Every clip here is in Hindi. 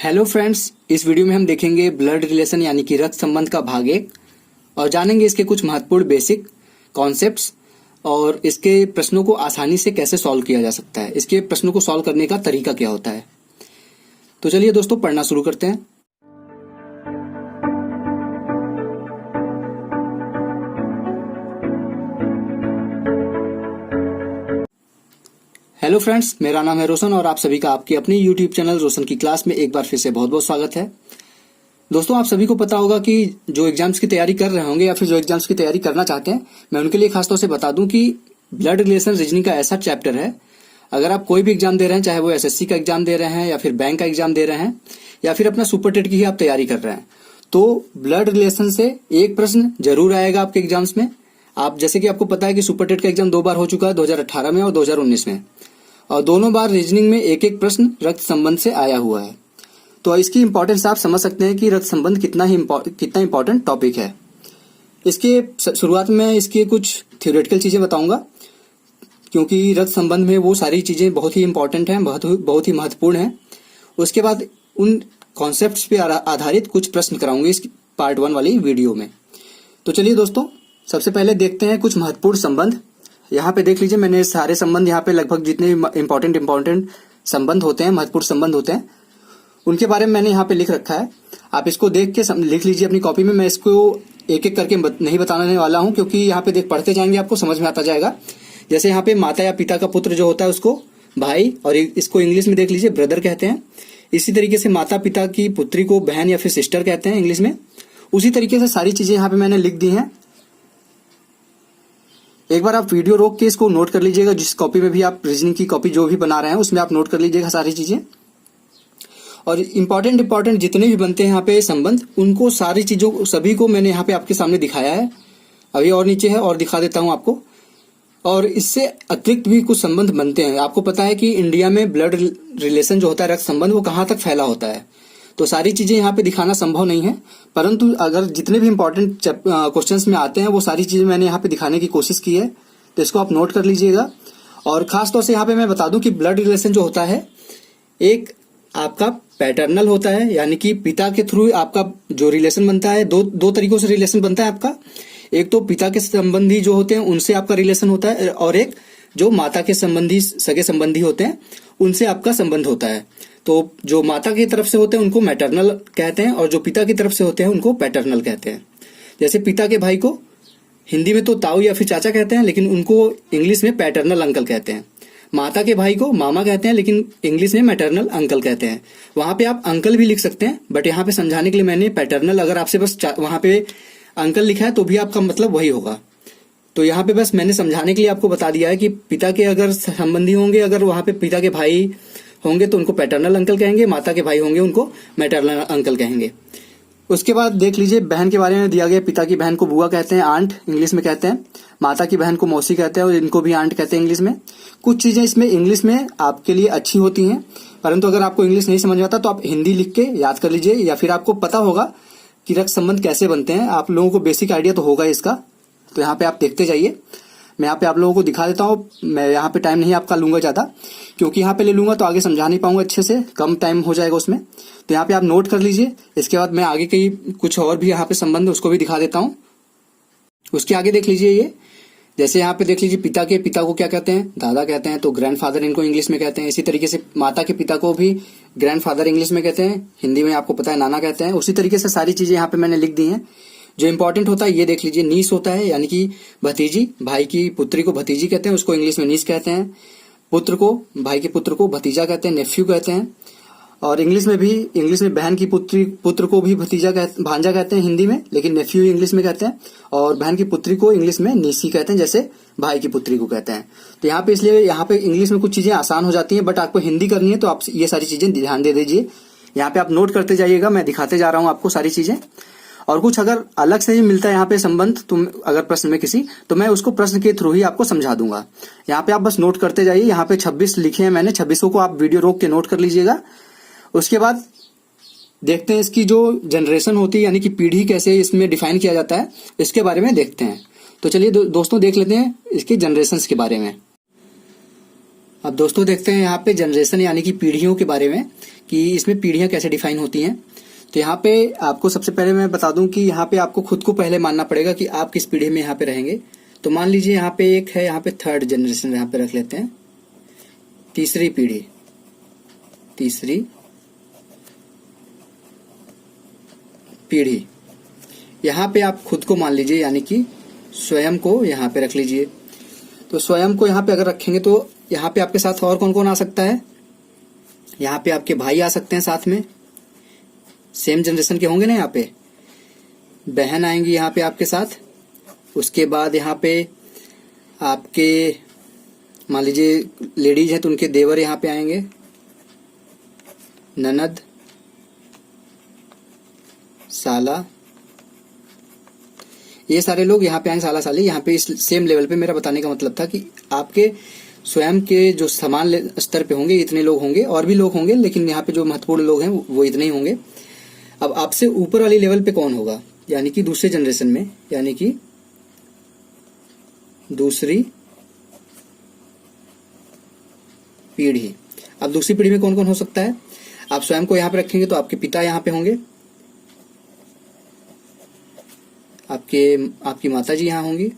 हेलो फ्रेंड्स, इस वीडियो में हम देखेंगे ब्लड रिलेशन यानी कि रक्त संबंध का भाग 1 और जानेंगे इसके कुछ महत्वपूर्ण बेसिक कॉन्सेप्ट्स और इसके प्रश्नों को आसानी से कैसे सॉल्व किया जा सकता है, इसके प्रश्नों को सॉल्व करने का तरीका क्या होता है। तो चलिए दोस्तों पढ़ना शुरू करते हैं। हेलो फ्रेंड्स, मेरा नाम है रोशन और आप सभी का आपकी अपनी यूट्यूब चैनल रोशन की क्लास में एक बार फिर से बहुत बहुत स्वागत है। दोस्तों, आप सभी को पता होगा कि जो एग्जाम्स की तैयारी कर रहे होंगे या फिर जो एग्जाम्स की तैयारी करना चाहते हैं, मैं उनके लिए खासतौर से बता दूं कि ब्लड रिलेशन रीजनिंग का ऐसा चैप्टर है, अगर आप कोई भी एग्जाम दे रहे हैं, चाहे वो एसएससी का एग्जाम दे रहे हैं या फिर बैंक का एग्जाम दे रहे हैं या फिर अपना सुपर टेट की ही आप तैयारी कर रहे हैं, तो ब्लड रिलेशन से एक प्रश्न जरूर आएगा आपके एग्जाम्स में। आप जैसे कि आपको पता है कि सुपर टेट का एग्जाम 2 बार हो चुका है, 2018 में और 2019 में, और दोनों बार रीजनिंग में एक एक प्रश्न रक्त संबंध से आया हुआ है। तो इसकी इंपॉर्टेंस आप समझ सकते हैं कि रक्त संबंध कितना इंपॉर्टेंट टॉपिक है। इसके शुरुआत में इसके कुछ थ्योरेटिकल चीजें बताऊंगा, क्योंकि रक्त संबंध में वो सारी चीजें बहुत ही इंपॉर्टेंट हैं, बहुत ही महत्वपूर्ण हैं। उसके बाद उन कॉन्सेप्ट्स पे आधारित कुछ प्रश्न कराऊंगे इस पार्ट 1 वाली वीडियो में। तो चलिए दोस्तों, सबसे पहले देखते हैं कुछ महत्वपूर्ण संबंध। यहाँ पे देख लीजिए, मैंने सारे संबंध यहाँ पे लगभग जितने इंपॉर्टेंट संबंध होते हैं, महत्वपूर्ण संबंध होते हैं, उनके बारे में मैंने यहाँ पे लिख रखा है। आप इसको देख के लिख लीजिए अपनी कॉपी में। मैं इसको एक एक करके नहीं बताने वाला हूँ, क्योंकि यहाँ पे पढ़ते जाएंगे आपको समझ में आता जाएगा। जैसे यहाँ पे माता या पिता का पुत्र जो होता है उसको भाई, और इसको इंग्लिश में देख लीजिए ब्रदर कहते हैं। इसी तरीके से माता पिता की पुत्री को बहन या फिर सिस्टर कहते हैं इंग्लिश में। उसी तरीके से सारी चीजें यहाँ पे मैंने लिख दी हैं। एक बार आप वीडियो रोक के इसको नोट कर लीजिएगा, जिस कॉपी में भी आप रीजनिंग की कॉपी जो भी बना रहे हैं उसमें आप नोट कर लीजिएगा सारी चीजें। और इंपॉर्टेंट जितने भी बनते हैं यहाँ पे संबंध, उनको सारी चीजों सभी को मैंने यहाँ पे आपके सामने दिखाया है। अभी और नीचे है और दिखा देता हूँ आपको। और इससे अतिरिक्त भी कुछ संबंध बनते हैं। आपको पता है कि इंडिया में ब्लड रिलेशन जो होता है, रक्त संबंध, वो कहाँ तक फैला होता है। तो सारी चीजें यहाँ पे दिखाना संभव नहीं है, परंतु अगर जितने भी इंपॉर्टेंट क्वेश्चंस में आते हैं वो सारी चीजें मैंने यहाँ पे दिखाने की कोशिश की है। तो इसको आप नोट कर लीजिएगा। और खास तौर से यहाँ पे मैं बता दूं कि ब्लड रिलेशन जो होता है, एक आपका पैटर्नल होता है, यानी कि पिता के थ्रू आपका जो रिलेशन बनता है, दो तरीकों से रिलेशन बनता है आपका। एक तो पिता के संबंधी जो होते हैं उनसे आपका रिलेशन होता है, और एक जो माता के संबंधी सगे संबंधी होते हैं उनसे आपका संबंध होता है। तो जो माता की तरफ से होते हैं उनको मैटरनल कहते हैं, और जो पिता की तरफ से होते हैं उनको पैटर्नल कहते हैं। जैसे पिता के भाई को हिंदी में तो ताऊ या फिर चाचा कहते हैं, लेकिन उनको इंग्लिश में पैटर्नल अंकल कहते हैं। माता के भाई को मामा कहते हैं, लेकिन इंग्लिश में मैटरनल अंकल कहते हैं। वहां पे आप अंकल भी लिख सकते हैं, बट यहाँ पे समझाने के लिए मैंने पैटर्नल, अगर आपसे बस वहां पे अंकल लिखा है तो भी आपका मतलब वही होगा। तो यहाँ पे बस मैंने समझाने के लिए आपको बता दिया है कि पिता के अगर संबंधी होंगे, अगर वहां पे पिता के भाई होंगे तो उनको पैटर्नल अंकल कहेंगे, माता के भाई होंगे उनको मैटरनल अंकल कहेंगे। उसके बाद देख लीजिए, बहन के बारे में दिया गया। पिता की बहन को बुआ कहते हैं, आंट इंग्लिश में कहते हैं। माता की बहन को मौसी कहते हैं, और इनको भी आंट कहते हैं इंग्लिश में। कुछ चीजें इसमें इंग्लिश में आपके लिए अच्छी होती हैं, परंतु अगर आपको इंग्लिश नहीं समझ में आता तो आप हिंदी लिख के याद कर लीजिए, या फिर आपको पता होगा कि रक्त संबंध कैसे बनते हैं। आप लोगों को बेसिक आइडिया तो होगा इसका। तो यहाँ पे आप देखते जाइए। मैं यहाँ पे आप लोगों को दिखा देता हूँ। मैं यहाँ पे टाइम नहीं आपका लूंगा ज्यादा, क्योंकि यहाँ पे ले लूंगा तो आगे समझा नहीं पाऊंगा अच्छे से, कम टाइम हो जाएगा उसमें। तो यहाँ पे आप नोट कर लीजिए। इसके बाद मैं आगे कई कुछ और भी यहाँ पे संबंध उसको भी दिखा देता हूँ। उसके आगे देख लीजिए, ये जैसे यहाँ पे देख लीजिए, पिता को क्या कहते हैं, दादा कहते हैं, तो ग्रैंडफादर इनको इंग्लिश में कहते हैं। इसी तरीके से माता के पिता को भी ग्रैंडफादर इंग्लिश में कहते हैं, हिंदी में आपको पता है नाना कहते हैं। उसी तरीके से सारी चीजें यहाँ पे मैंने लिख दी हैं। जो इंपॉर्टेंट होता है ये देख लीजिए, नीस होता है, यानी कि भतीजी। भाई की पुत्री को भतीजी कहते हैं, उसको इंग्लिश में नीस कहते हैं। पुत्र को, भाई के पुत्र को भतीजा कहते हैं, नेफ्यू कहते हैं। और इंग्लिश में बहन की पुत्र को भी भांजा कहते हैं हिंदी में, लेकिन नेफ्यू इंग्लिश में कहते हैं। और बहन की पुत्री को इंग्लिश में नीसी कहते हैं, जैसे भाई की पुत्री को कहते हैं। तो यहाँ पे इसलिए यहाँ पे इंग्लिश में कुछ चीजें आसान हो जाती हैं, बट आपको हिंदी करनी है तो आप ये सारी चीजें ध्यान दे दीजिए। यहाँ पे आप नोट करते जाइएगा, मैं दिखाते जा रहा हूँ आपको सारी चीजें। और कुछ अगर अलग से ही मिलता है यहाँ पे संबंध, तुम अगर प्रश्न में किसी, तो मैं उसको प्रश्न के थ्रू ही आपको समझा दूंगा। यहाँ पे आप बस नोट करते जाइए। यहाँ पे 26 लिखे हैं मैंने, 26 को आप वीडियो रोक के नोट कर लीजिएगा। उसके बाद देखते हैं इसकी जो जनरेशन होती है, यानी कि पीढ़ी कैसे इसमें डिफाइन किया जाता है, इसके बारे में देखते हैं। तो चलिए दोस्तों देख लेते हैं इसकी जनरेशन के बारे में। अब दोस्तों देखते हैं यहाँ पे जनरेशन यानी कि पीढ़ियों के बारे में कि इसमें पीढ़ियां कैसे डिफाइन होती हैं। तो यहाँ पे आपको सबसे पहले मैं बता दूं कि यहाँ पे आपको खुद को पहले मानना पड़ेगा कि आप किस पीढ़ी में यहाँ पे रहेंगे। तो मान लीजिए यहाँ पे एक है, यहाँ पे थर्ड जनरेशन यहाँ पे रख लेते हैं, तीसरी पीढ़ी, तीसरी पीढ़ी। यहाँ पे आप खुद को मान लीजिए यानी कि स्वयं को यहाँ पे रख लीजिए। तो स्वयं को यहाँ पे अगर रखेंगे तो यहाँ पे आपके साथ और कौन कौन आ सकता है, यहाँ पे आपके भाई आ सकते हैं साथ में, सेम जनरेशन के होंगे ना, यहाँ पे बहन आएंगी यहाँ पे आपके साथ। उसके बाद यहाँ पे आपके मान लीजिए लेडीज है तो उनके देवर यहाँ पे आएंगे, ननद, साला, ये सारे लोग यहाँ पे आएंगे, साला साली। यहाँ पे इस सेम लेवल पे मेरा बताने का मतलब था कि आपके स्वयं के जो समान स्तर पे होंगे इतने लोग होंगे, और भी लोग होंगे लेकिन यहाँ पे जो महत्वपूर्ण लोग हैं वो इतने ही होंगे। अब आपसे ऊपर वाली लेवल पे कौन होगा, यानी कि दूसरे जनरेशन में, यानी कि दूसरी पीढ़ी। अब दूसरी पीढ़ी में कौन कौन हो सकता है, आप स्वयं को यहाँ पे रखेंगे तो आपके पिता यहाँ पे होंगे, आपकी माता जी यहाँ होंगी,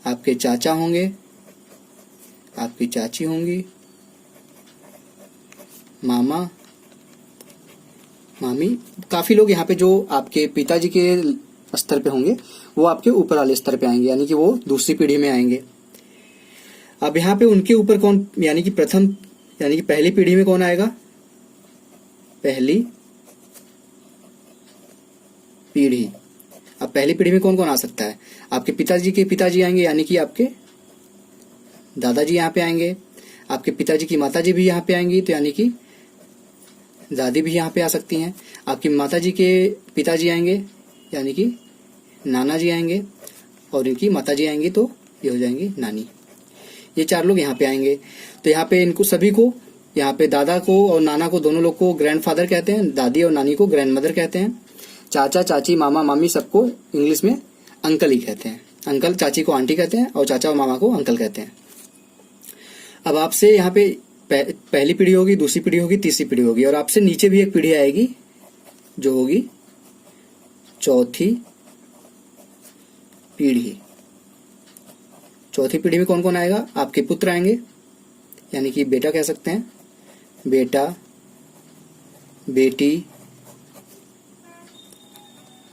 आपके चाचा होंगे, आपकी चाची होंगी, मामा, मामी। काफी लोग यहाँ पे जो आपके पिताजी के स्तर पे होंगे वो आपके ऊपर वाले स्तर पे आएंगे, यानी कि वो दूसरी पीढ़ी में आएंगे। अब यहाँ पे उनके ऊपर कौन, यानी कि प्रथम यानी कि पहली पीढ़ी में कौन आएगा, पहली पीढ़ी। अब पहली पीढ़ी में कौन कौन आ सकता है, आपके पिताजी के पिताजी आएंगे, यानी कि आपके दादाजी यहाँ पे आएंगे, आपके पिताजी की माताजी भी यहाँ पे आएंगी, तो यानी कि दादी भी यहाँ पे आ सकती हैं। आपकी माताजी के पिताजी आएंगे, यानी कि नाना जी आएंगे, और इनकी माताजी आएंगी तो ये हो जाएंगी नानी। ये चार लोग यहाँ पे आएंगे। तो यहाँ पे इनको सभी को, यहाँ पे दादा को और नाना को दोनों लोग को ग्रैंडफादर कहते हैं, दादी और नानी को ग्रैंडमदर कहते हैं, चाचा चाची मामा मामी सबको इंग्लिश में अंकल ही कहते हैं। अंकल चाची को आंटी कहते हैं और चाचा और मामा को अंकल कहते हैं। अब आपसे यहाँ पे पहली पीढ़ी होगी, दूसरी पीढ़ी होगी, तीसरी पीढ़ी होगी, और आपसे नीचे भी एक पीढ़ी आएगी जो होगी चौथी पीढ़ी। चौथी पीढ़ी में कौन कौन आएगा, आपके पुत्र आएंगे, यानी कि बेटा कह सकते हैं, बेटा, बेटी,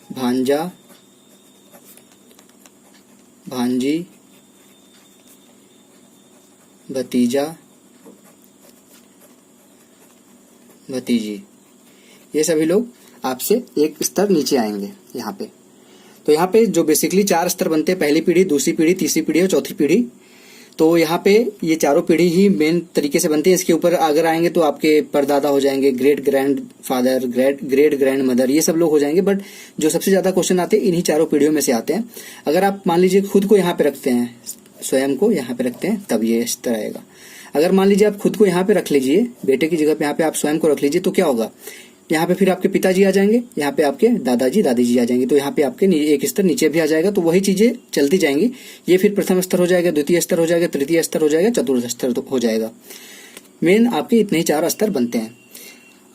भांजा, भांजी, भतीजा, भतीजी। ये सभी लोग आपसे एक स्तर नीचे आएंगे यहाँ पे। तो यहाँ पे जो बेसिकली चार स्तर बनते हैं, पहली पीढ़ी, दूसरी पीढ़ी, तीसरी पीढ़ी और चौथी पीढ़ी। तो यहाँ पे ये चारों पीढ़ी ही मेन तरीके से बनती है। इसके ऊपर अगर आएंगे तो आपके परदादा हो जाएंगे, great grand father, great grand mother, ये सब लोग हो जाएंगे। बट जो सबसे ज्यादा क्वेश्चन आते हैं इन्हीं चारों पीढ़ियों में से आते हैं। अगर आप मान लीजिए खुद को यहाँ पे रखते हैं, स्वयं को यहाँ पे रखते हैं, तब ये इस तरह आएगा। अगर मान लीजिए आप खुद को यहाँ पे रख लीजिए, बेटे की जगह पे यहाँ पे आप स्वयं को रख लीजिए, तो क्या होगा, यहाँ पे फिर आपके पिताजी आ जाएंगे, यहाँ पे आपके दादाजी दादी जी आ जाएंगे, तो यहाँ पे आपके एक स्तर नीचे भी आ जाएगा। तो वही चीजें चलती जाएंगी। ये फिर प्रथम स्तर हो जाएगा, द्वितीय स्तर हो जाएगा, तृतीय स्तर हो जाएगा, चतुर्थ स्तर हो जाएगा। मेन आपके इतने ही चार स्तर बनते हैं।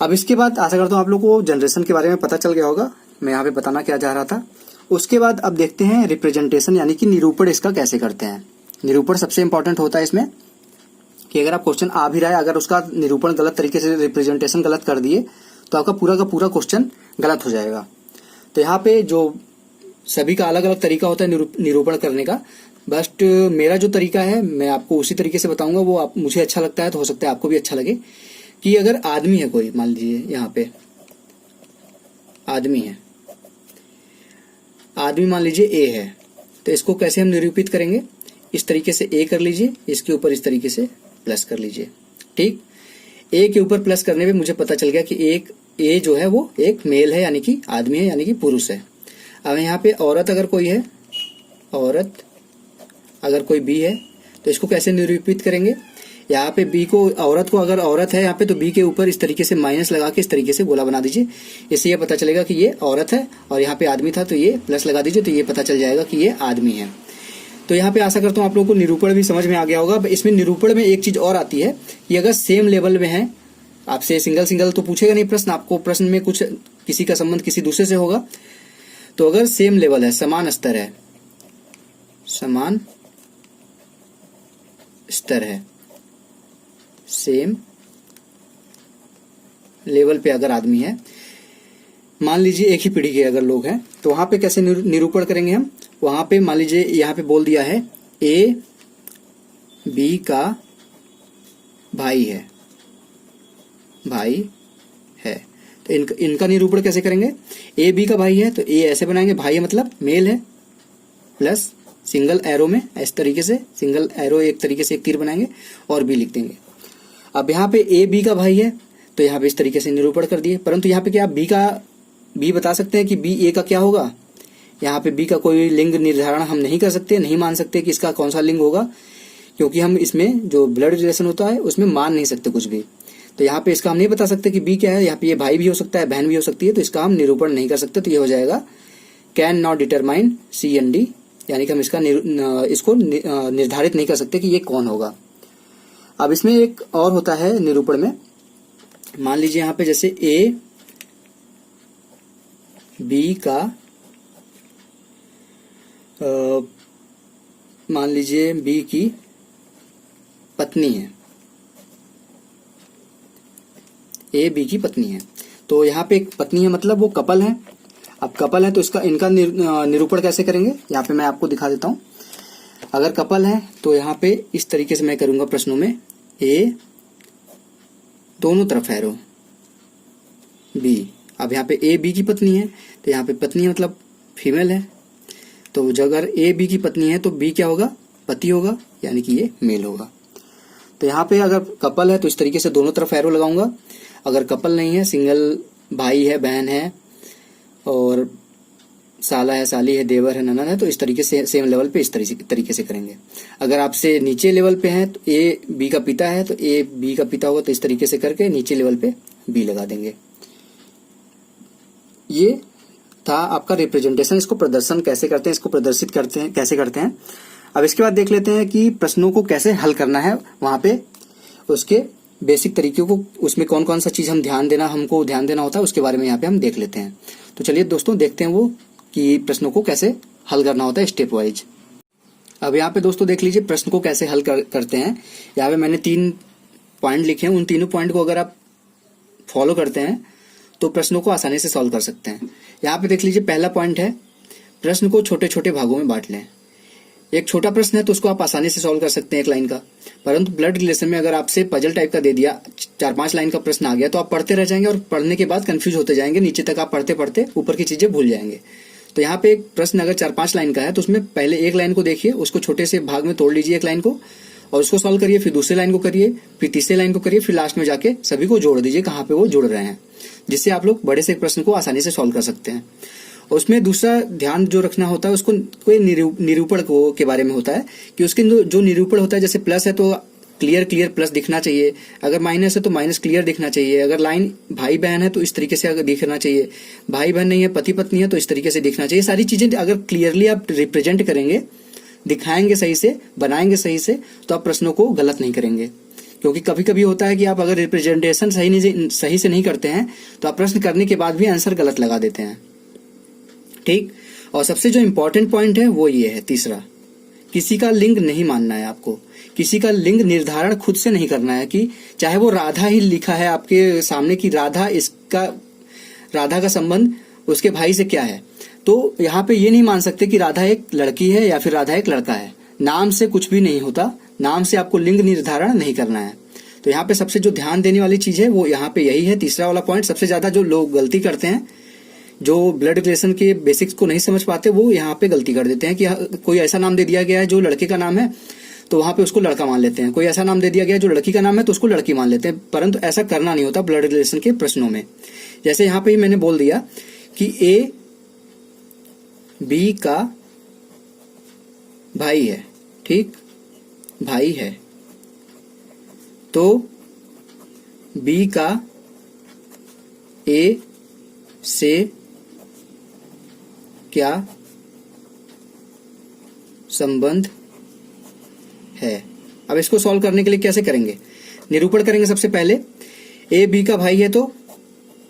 अब इसके बाद आशा करता हूँ आप लोग को जनरेशन के बारे में पता चल गया होगा, मैं यहाँ पे बताना क्या चाह रहा था। उसके बाद अब देखते हैं रिप्रेजेंटेशन, यानी कि निरूपण इसका कैसे करते हैं। निरूपण सबसे इंपॉर्टेंट होता है इसमें कि अगर आप क्वेश्चन आ भी रहा है, अगर उसका निरूपण गलत तरीके से, रिप्रेजेंटेशन गलत कर दिए तो आपका पूरा का पूरा क्वेश्चन गलत हो जाएगा। तो यहाँ पे जो सभी का अलग अलग तरीका होता है निरूपण करने का, बट मेरा जो तरीका है मैं आपको उसी तरीके से बताऊंगा। वो आप मुझे अच्छा लगता है तो हो सकता है आपको भी अच्छा लगे। कि अगर आदमी है कोई, मान लीजिए यहाँ पे आदमी है, आदमी मान लीजिए ए है, तो इसको कैसे हम निरूपित करेंगे, इस तरीके से ए कर लीजिए, इसके ऊपर इस तरीके से प्लस कर लीजिए। ठीक, ए के ऊपर प्लस करने पे मुझे पता चल गया कि एक ए जो है वो एक मेल है, यानी कि आदमी है, यानी कि पुरुष है। अब यहाँ पे औरत अगर कोई है, औरत अगर कोई बी है, तो इसको कैसे निरूपित करेंगे, यहाँ पे बी को, औरत को अगर औरत है यहाँ पे, तो बी के ऊपर इस तरीके से माइनस लगा के इस तरीके से गोला बना दीजिए। इससे ये पता चलेगा कि ये औरत है, और यहाँ पे आदमी था तो ये प्लस लगा दीजिए, तो ये पता चल जाएगा कि ये आदमी है। तो यहाँ पे आशा करता हूँ आप लोगों को निरूपण भी समझ में आ गया होगा। इसमें निरूपण में एक चीज और आती है कि अगर सेम लेवल में है, आपसे सिंगल सिंगल तो पूछेगा नहीं प्रश्न, आपको प्रश्न में कुछ किसी का संबंध किसी दूसरे से होगा। तो अगर सेम लेवल है, समान स्तर है, समान स्तर है, सेम लेवल पे अगर आदमी है, मान लीजिए एक ही पीढ़ी के अगर लोग हैं, तो वहां पे कैसे निरूपण करेंगे हम। वहां पे मान लीजिए यहाँ पे बोल दिया है ए बी का भाई है, भाई है, तो इनका निरूपण कैसे करेंगे। ए बी का भाई है तो ए ऐसे बनाएंगे, भाई है मतलब मेल है, प्लस सिंगल एरो में इस तरीके से, सिंगल एरो एक तरीके से एक तीर बनाएंगे और बी लिख देंगे। अब यहाँ पे ए बी का भाई है तो यहाँ पे इस तरीके से निरूपण कर दिए, परंतु यहाँ पे क्या बी बता सकते हैं कि बी ए का क्या होगा। यहाँ पे बी का कोई लिंग निर्धारण हम नहीं कर सकते, नहीं मान सकते कि इसका कौन सा लिंग होगा, क्योंकि हम इसमें जो ब्लड रिलेशन होता है उसमें मान नहीं सकते कुछ भी। तो यहाँ पे इसका हम नहीं बता सकते कि बी क्या है। यहाँ पे ये भाई भी हो सकता है, बहन भी हो सकती है, तो इसका हम निरूपण नहीं कर सकते। तो ये हो जाएगा can not determine C and D, यानी कि हम इसको निर्धारित नहीं कर सकते कि ये कौन होगा। अब इसमें एक और होता है निरूपण में, मान लीजिए यहाँ पे जैसे ए बी का मान लीजिए बी की पत्नी है, ए बी की पत्नी है, तो यहाँ पे एक पत्नी है मतलब वो कपल है। अब कपल है तो इनका निरूपण कैसे करेंगे, यहाँ पे मैं आपको दिखा देता हूँ। अगर कपल है तो यहाँ पे इस तरीके से मैं करूंगा प्रश्नों में, ए दोनों तरफ एरो बी। अब यहाँ पे ए बी की पत्नी है तो यहाँ पे पत्नी है मतलब फीमेल है, तो अगर ए बी की पत्नी है तो बी क्या होगा, पति होगा, यानी कि ये मेल होगा। तो यहाँ पे अगर कपल है तो इस तरीके से दोनों तरफ एरो लगाऊंगा। अगर कपल नहीं है, सिंगल भाई है, बहन है और साला है, साली है, देवर है, ननद है, तो इस तरीके से सेम लेवल पे इस तरीके से करेंगे। अगर आपसे नीचे लेवल पे है तो ए बी का पिता है तो ए बी का पिता होगा, तो इस तरीके से करके नीचे लेवल पे बी लगा देंगे। ये था आपका रिप्रेजेंटेशन। इसको प्रदर्शन कैसे करते हैं, इसको प्रदर्शित करते हैं कैसे करते हैं। अब इसके बाद देख लेते हैं कि प्रश्नों को कैसे हल करना है, वहां पे उसके बेसिक तरीकों को, उसमें कौन कौन सा चीज हमको ध्यान देना होता है, उसके बारे में यहाँ पे हम देख लेते हैं। तो चलिए दोस्तों देखते हैं वो कि प्रश्नों को कैसे हल करना होता है स्टेप वाइज। अब यहाँ पे दोस्तों देख लीजिए प्रश्न को कैसे हल करते हैं। यहाँ पे मैंने 3 पॉइंट लिखे हैं, उन तीनों पॉइंट को अगर आप फॉलो करते हैं तो प्रश्नों को आसानी से सॉल्व कर सकते हैं। यहाँ पे देख लीजिए पहला पॉइंट है, प्रश्न को छोटे छोटे भागों में बांट लें। एक छोटा प्रश्न है तो उसको आप आसानी से सॉल्व कर सकते हैं एक लाइन का, परंतु ब्लड रिलेशन में अगर आपसे पजल टाइप का दे दिया, 4-5 लाइन का प्रश्न आ गया, तो आप पढ़ते रह जाएंगे और पढ़ने के बाद कंफ्यूज होते जाएंगे, नीचे तक आप पढ़ते पढ़ते ऊपर की चीजें भूल जाएंगे। तो यहाँ पे एक प्रश्न अगर 4-5 लाइन का है तो उसमें पहले एक लाइन को देखिए, उसको छोटे से भाग में तोड़ लीजिए एक लाइन को और उसको सॉल्व करिए, फिर दूसरे लाइन को करिए, फिर तीसरे लाइन को करिए, फिर लास्ट में जाके सभी को जोड़ दीजिए कहाँ पे वो जुड़ रहे हैं, जिससे आप लोग बड़े से एक प्रश्न को आसानी से सॉल्व कर सकते हैं। उसमें दूसरा ध्यान जो रखना होता है, उसको कोई निरूपण के बारे में होता है कि उसके जो निरूपण होता है, जैसे प्लस है तो क्लियर प्लस दिखना चाहिए, अगर माइनस है तो माइनस क्लियर दिखना चाहिए, अगर लाइन भाई बहन है तो इस तरीके से अगर दिखना चाहिए, भाई बहन नहीं है पति पत्नी है तो इस तरीके से दिखना चाहिए। सारी चीजें अगर क्लियरली आप रिप्रेजेंट करेंगे, दिखाएंगे सही से, बनाएंगे सही से, तो आप प्रश्नों को गलत नहीं करेंगे। क्योंकि कभी कभी होता है कि आप अगर रिप्रेजेंटेशन सही से नहीं करते हैं तो आप प्रश्न करने के बाद भी आंसर गलत लगा देते हैं। ठीक, और सबसे जो इम्पोर्टेंट पॉइंट है वो ये है तीसरा, किसी का लिंग नहीं मानना है आपको, किसी का लिंग निर्धारण खुद से नहीं करना है कि चाहे वो राधा ही लिखा है आपके सामने कि राधा का संबंध उसके भाई से क्या है, तो यहाँ पे ये नहीं मान सकते कि राधा एक लड़की है या फिर राधा एक लड़का है। नाम से कुछ भी नहीं होता, नाम से आपको लिंग निर्धारण नहीं करना है। तो यहाँ पे सबसे जो ध्यान देने वाली चीज है वो यहाँ पे यही है, तीसरा वाला पॉइंट। सबसे ज्यादा जो लोग गलती करते हैं, जो ब्लड रिलेशन के बेसिक्स को नहीं समझ पाते, वो यहाँ पे गलती कर देते हैं कि कोई ऐसा नाम दे दिया गया है जो लड़के का नाम है तो वहां पे उसको लड़का मान लेते हैं, कोई ऐसा नाम दे दिया गया है जो लड़की का नाम है तो उसको लड़की मान लेते हैं, परंतु ऐसा करना नहीं होता ब्लड रिलेशन के प्रश्नों में। जैसे यहाँ पे ही मैंने बोल दिया कि ए बी का भाई है, ठीक, भाई है, तो बी का ए से क्या संबंध है। अब इसको सॉल्व करने के लिए कैसे करेंगे, निरूपण करेंगे। सबसे पहले ए बी का भाई है तो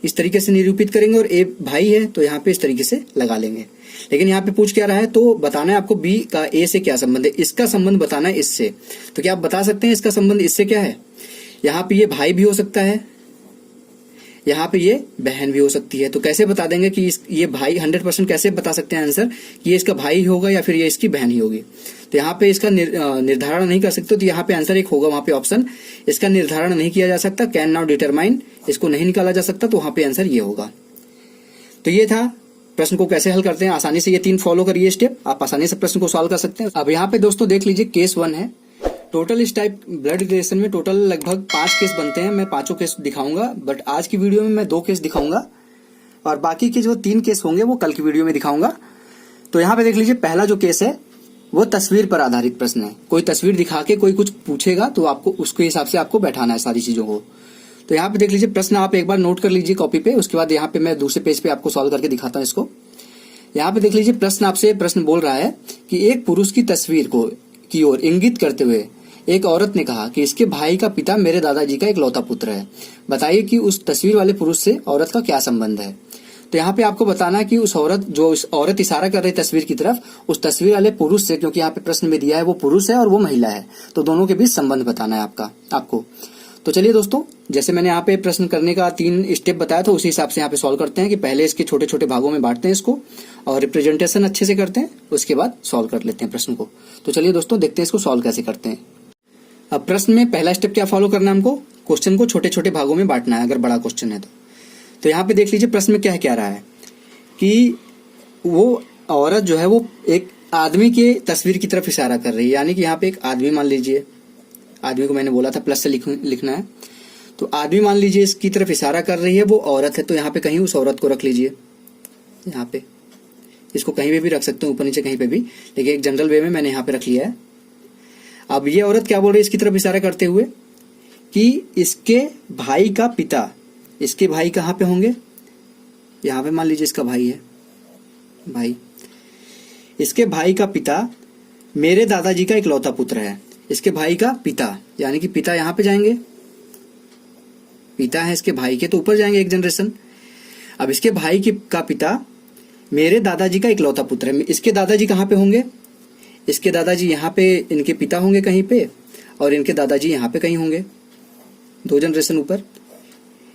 इस तरीके से निरूपित करेंगे, और ए भाई है तो यहाँ पे इस तरीके से लगा लेंगे। लेकिन यहाँ पे पूछ क्या रहा है, तो बताना है आपको बी का ए से क्या संबंध है, इसका संबंध बताना है इससे। तो क्या आप बता सकते हैं इसका संबंध इससे क्या है? यहाँ पे ये भाई भी हो सकता है, यहाँ पे ये बहन भी हो सकती है। तो कैसे बता देंगे कि ये भाई 100% कैसे बता सकते हैं आंसर, ये इसका भाई होगा या फिर ये इसकी बहन ही होगी। तो यहाँ पे इसका निर्धारण नहीं कर सकते, तो यहाँ पे आंसर एक होगा वहां पे ऑप्शन, इसका निर्धारण नहीं किया जा सकता, कैन नॉट डिटरमाइन, इसको नहीं निकाला जा सकता, तो वहां पे आंसर ये होगा। तो ये था प्रश्न को कैसे हल करते हैं। आसानी से ये 3 फॉलो करिए स्टेप, आप आसानी से प्रश्न को सॉल्व कर सकते हैं। अब यहाँ पे दोस्तों देख लीजिए केस 1 है। टोटल इस टाइप ब्लड रिलेशन में टोटल लगभग 5 केस बनते हैं। मैं 5 केस दिखाऊंगा, बट आज की वीडियो में मैं 2 केस दिखाऊंगा, और बाकी के जो 3 केस होंगे वो कल की वीडियो में दिखाऊंगा। तो यहाँ पे देख लीजिए पहला जो केस है वो तस्वीर पर आधारित प्रश्न है। कोई तस्वीर दिखा के कोई कुछ पूछेगा तो आपको उसके हिसाब से आपको बैठाना है सारी चीजों को। तो यहाँ पे देख लीजिए प्रश्न आप एक बार नोट कर लीजिए कॉपी पे, उसके बाद यहाँ पे मैं दूसरे पेज पे आपको सॉल्व करके दिखाता हूँ इसको। यहाँ पे देख लीजिए प्रश्न आपसे प्रश्न बोल रहा है कि एक पुरुष की तस्वीर को की ओर इंगित करते हुए एक औरत ने कहा कि इसके भाई का पिता मेरे दादाजी का इकलौता पुत्र है, बताइए कि उस तस्वीर वाले पुरुष से औरत का क्या संबंध है। तो यहाँ पे आपको बताना है कि उस औरत इशारा कर रही तस्वीर की तरफ, उस तस्वीर वाले पुरुष से, क्योंकि यहाँ पे प्रश्न में दिया है वो पुरुष है और वो महिला है, तो दोनों के बीच संबंध बताना है आपको। तो चलिए दोस्तों, जैसे मैंने यहाँ पे प्रश्न करने का 3 स्टेप बताया था, उसी हिसाब से यहाँ पे सॉल्व करते हैं कि पहले इसके छोटे छोटे भागों में बांटते हैं इसको, और रिप्रेजेंटेशन अच्छे से करते हैं, उसके बाद सॉल्व कर लेते हैं प्रश्न को। तो चलिए दोस्तों देखते हैं इसको सॉल्व कैसे करते हैं। अब प्रश्न में पहला स्टेप क्या फॉलो करना है हमको, क्वेश्चन को छोटे छोटे भागों में बांटना है अगर बड़ा क्वेश्चन है तो यहाँ पे देख लीजिए प्रश्न में क्या रहा है कि वो औरत जो है वो एक आदमी के तस्वीर की तरफ इशारा कर रही है, यानी कि यहाँ पे एक आदमी मान लीजिए, आदमी को मैंने बोला था प्लस से लिखना है, तो आदमी मान लीजिए इसकी तरफ इशारा कर रही है, वो औरत है, तो यहाँ पे कहीं उस औरत को रख लीजिए। यहाँ पे इसको कहीं पे भी रख सकते हैं, ऊपर नीचे कहीं पे भी, लेकिन एक जनरल वे में मैंने यहाँ पे रख लिया है। अब ये औरत क्या बोल रही है इसकी तरफ इशारा करते हुए कि इसके भाई का पिता, इसके भाई कहाँ पे होंगे, यहाँ पे मान लीजिए इसका भाई है, भाई, इसके भाई का पिता मेरे दादाजी का इकलौता पुत्र है। इसके भाई का पिता, यानी कि पिता यहाँ पे जाएंगे, पिता है इसके भाई के, तो ऊपर जाएंगे एक जनरेशन। अब इसके भाई का पिता मेरे दादाजी का इकलौता पुत्र है। इसके दादाजी कहाँ पे होंगे, इसके दादाजी यहाँ पे, इनके पिता होंगे कहीं पे, और इनके दादाजी यहाँ पे कहीं होंगे, 2 जनरेशन ऊपर।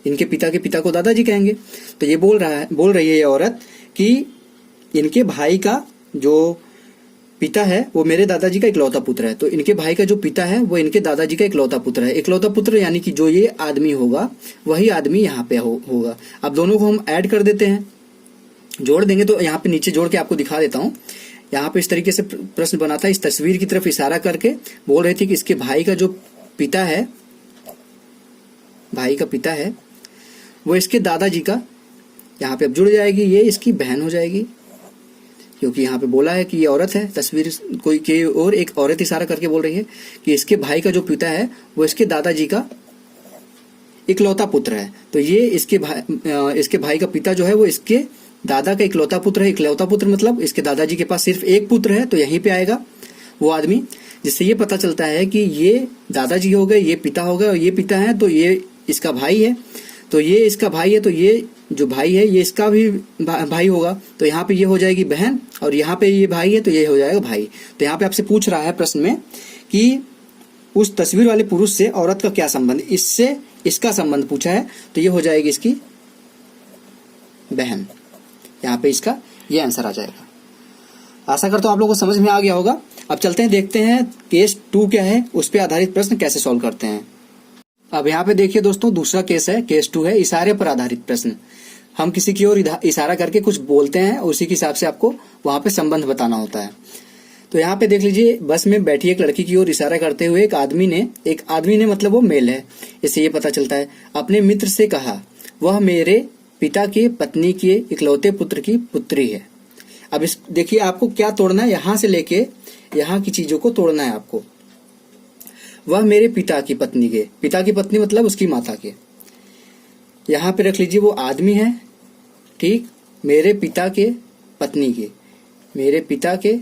इनके पिता के पिता को दादाजी कहेंगे। तो ये बोल रही है ये औरत कि इनके भाई का जो पिता है वो मेरे दादाजी का इकलौता पुत्र है, तो इनके भाई का जो पिता है वो इनके दादाजी का इकलौता पुत्र है। इकलौता पुत्र यानी कि जो ये आदमी होगा वही आदमी यहाँ पे होगा। अब दोनों को हम ऐड कर देते हैं, जोड़ देंगे। तो यहाँ पे नीचे जोड़ के आपको दिखा देता हूँ। यहाँ पे इस तरीके से प्रश्न बना था, इस तस्वीर की तरफ इशारा करके बोल रही थी कि इसके भाई का जो पिता है, भाई का पिता है वो इसके दादाजी का, यहाँ पे अब जुड़ जाएगी, ये इसकी बहन हो जाएगी, क्योंकि यहाँ पे बोला है कि ये औरत है, तस्वीर कोई के और एक औरत इशारा करके बोल रही है कि इसके भाई का जो पिता है वो इसके दादाजी का इकलौता पुत्र है। तो ये इसके भाई का पिता जो है वो इसके दादा का इकलौता पुत्र है। इकलौता पुत्र मतलब इसके दादाजी के पास सिर्फ एक पुत्र है, तो यहीं पे आएगा वो आदमी, जिससे ये पता चलता है कि ये दादाजी हो गए, ये पिता हो गए, और ये पिता है तो ये इसका भाई है, तो ये इसका भाई है, तो ये जो भाई है ये इसका भी भाई होगा। तो यहाँ पे ये हो जाएगी बहन, और यहाँ पे ये भाई है तो ये हो जाएगा भाई। तो यहाँ पे आपसे पूछ रहा है प्रश्न में कि उस तस्वीर वाले पुरुष से औरत का क्या संबंध, इससे इसका संबंध पूछा है, तो ये हो जाएगी इसकी बहन। यहाँ पे इसका ये आंसर आ जाएगा। आशा करता हूँ आप लोगों को समझ में आ गया होगा। अब चलते हैं, देखते हैं केस 2 क्या है, उस पर आधारित प्रश्न कैसे सॉल्व करते हैं। अब यहाँ पे देखिए दोस्तों, दूसरा केस है, केस 2 है, इशारे पर आधारित प्रश्न। हम किसी की ओर इशारा करके कुछ बोलते हैं, उसी के हिसाब से आपको वहां पे संबंध बताना होता है। तो यहाँ पे देख लीजिए, बस में बैठी एक लड़की की ओर इशारा करते हुए एक आदमी ने मतलब वो मेल है, इससे ये पता चलता है, अपने मित्र से कहा वह मेरे पिता की पत्नी के इकलौते पुत्र की पुत्री है। अब इस देखिए आपको क्या तोड़ना है, यहां से लेके यहाँ की चीजों को तोड़ना है आपको। वह मेरे पिता की पत्नी के, पिता की पत्नी मतलब उसकी माता के, यहाँ पे रख लीजिए वो आदमी है, ठीक, मेरे पिता के पत्नी के, मेरे पिता के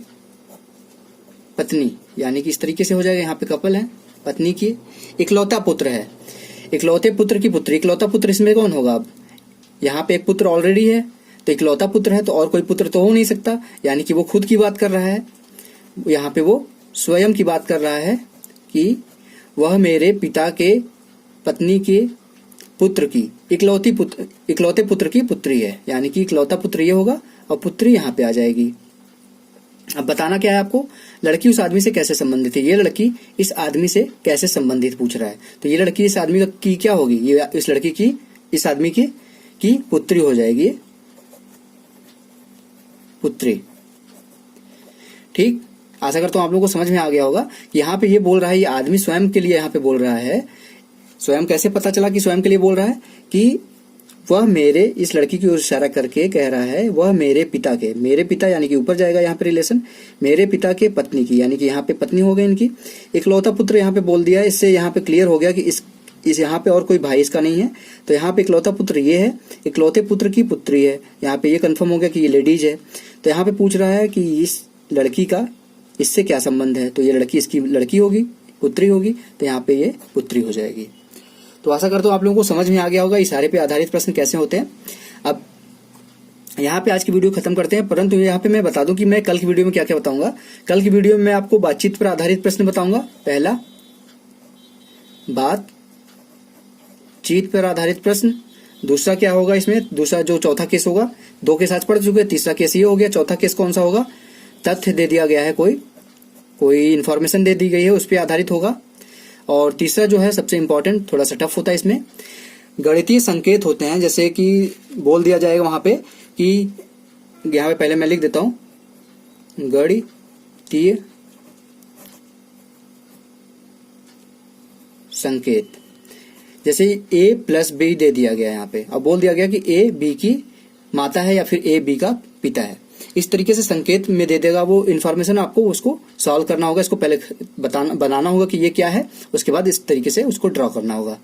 पत्नी, यानी कि इस तरीके से हो जाएगा। यहाँ पे कपल है, पत्नी की इकलौता पुत्र है, इकलौते पुत्र की पुत्री। इकलौता पुत्र इसमें कौन होगा? अब यहाँ पे एक पुत्र ऑलरेडी है, तो इकलौता पुत्र है तो और कोई पुत्र तो हो नहीं सकता, यानी कि वो खुद की बात कर रहा है। यहाँ पे वो स्वयं की बात कर रहा है कि वह मेरे पिता के पत्नी के पुत्र की इकलौते पुत्र की पुत्री है, यानी कि इकलौता पुत्र ये होगा और पुत्री यहाँ पे आ जाएगी। अब बताना क्या है आपको, लड़की उस आदमी से कैसे संबंधित है। ये लड़की इस आदमी से कैसे संबंधित पूछ रहा है, तो ये लड़की इस आदमी की क्या होगी, ये इस लड़की की इस आदमी की पुत्री हो जाएगी, पुत्री। ठीक, आशा करता हूं आप लोगों को समझ में आ गया होगा कि यहाँ पे ये बोल रहा है, ये आदमी स्वयं के लिए यहाँ पे बोल रहा है। स्वयं कैसे पता चला कि स्वयं के लिए बोल रहा है कि वह मेरे, इस लड़की की ओर इशारा करके कह रहा है वह मेरे पिता के, मेरे पिता यानी कि ऊपर जाएगा यहाँ पे रिलेशन, मेरे पिता के पत्नी की, यानी कि यहाँ पे पत्नी हो गई इनकी। इकलौता पुत्र यहाँ पे बोल दिया, इससे यहाँ पे क्लियर हो गया कि इस यहाँ पे और कोई भाई इसका नहीं है, तो यहाँ पे इकलौता पुत्र ये है, इकलौते पुत्र की पुत्री है। यहाँ पे ये कंफर्म हो गया कि ये लेडीज है। तो यहाँ पे पूछ रहा है कि इस लड़की का इससे क्या संबंध है, तो ये लड़की इसकी लड़की होगी, पुत्री होगी, तो यहाँ पे ये पुत्री हो जाएगी। तो आशा करता हूँ आप लोगों को समझ में आ गया होगा इशारे पे आधारित प्रश्न कैसे होते हैं। अब यहाँ पे आज की वीडियो खत्म करते हैं, परंतु यहाँ पे मैं बता दूं कि मैं कल की वीडियो में क्या क्या बताऊंगा। कल की वीडियो में मैं आपको बातचीत पर आधारित प्रश्न बताऊंगा। पहला, बातचीत पर आधारित प्रश्न। दूसरा क्या होगा इसमें, दूसरा जो चौथा केस होगा, 2 केस आज पढ़ चुके, तीसरा केस ये हो गया। चौथा केस कौन सा होगा, तथ्य दे दिया गया है, कोई इंफॉर्मेशन दे दी गई है, उस पर आधारित होगा। और तीसरा जो है सबसे इंपॉर्टेंट, थोड़ा सा टफ होता है, इसमें गणितीय संकेत होते हैं। जैसे कि बोल दिया जाएगा वहां पे कि यहाँ पे पहले मैं लिख देता हूं, गणितीय संकेत। जैसे A+B दे दिया गया यहाँ पे, अब बोल दिया गया कि A B की माता है या फिर A B का पिता है। इस तरीके से संकेत में दे देगा वो इन्फॉर्मेशन, आपको उसको सॉल्व करना होगा। इसको पहले बनाना होगा कि ये क्या है, उसके बाद इस तरीके से उसको ड्रॉ करना होगा।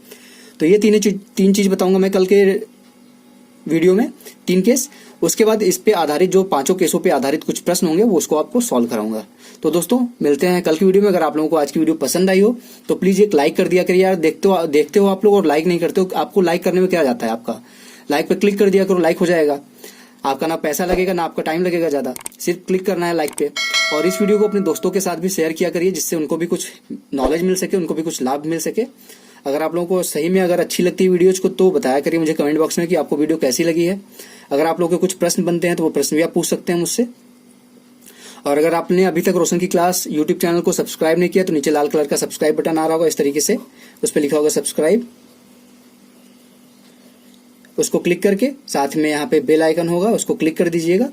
तो ये तीन चीज बताऊंगा मैं कल के वीडियो में, 3 केस। उसके बाद इस पे आधारित जो 5 केसों पे आधारित कुछ प्रश्न होंगे वो उसको आपको सॉल्व कराऊंगा। तो दोस्तों मिलते हैं कल की वीडियो में। अगर आप लोगों को आज की वीडियो पसंद आई हो तो प्लीज एक लाइक कर दिया करिए यार। देखते हो आप लोग और लाइक नहीं करते हो। आपको लाइक करने में क्या जाता है, आपका लाइक पे क्लिक कर दिया करो, लाइक हो जाएगा। आपका ना पैसा लगेगा ना आपका टाइम लगेगा ज्यादा, सिर्फ क्लिक करना है लाइक पे। और इस वीडियो को अपने दोस्तों के साथ भी शेयर किया करिए, जिससे उनको भी कुछ नॉलेज मिल सके, उनको भी कुछ लाभ मिल सके। अगर आप लोगों को सही में अगर अच्छी लगती है वीडियोज को तो बताया करिए मुझे कमेंट बॉक्स में कि आपको वीडियो कैसी लगी है। अगर आप लोगों के कुछ प्रश्न बनते हैं तो वो प्रश्न भी आप पूछ सकते हैं मुझसे। और अगर आपने अभी तक रोशन की क्लास यूट्यूब चैनल को सब्सक्राइब नहीं किया तो नीचे लाल कलर का सब्सक्राइब बटन आ रहा होगा, इस तरीके से उस पर लिखा होगा सब्सक्राइब, उसको क्लिक करके साथ में यहाँ पे बेल आइकन होगा, उसको क्लिक कर दीजिएगा।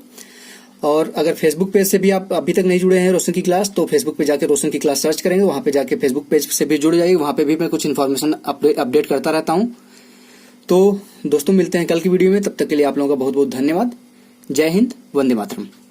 और अगर फेसबुक पेज से भी आप अभी तक नहीं जुड़े हैं रोशन की क्लास, तो फेसबुक पे जाके रोशन की क्लास सर्च करेंगे, वहां पे जाके फेसबुक पेज से भी जुड़ जाइए। वहां पे भी मैं कुछ इन्फॉर्मेशन अपडेट करता रहता हूं। तो दोस्तों मिलते हैं कल की वीडियो में, तब तक के लिए आप लोगों का बहुत बहुत धन्यवाद। जय हिंद, वंदे मातरम।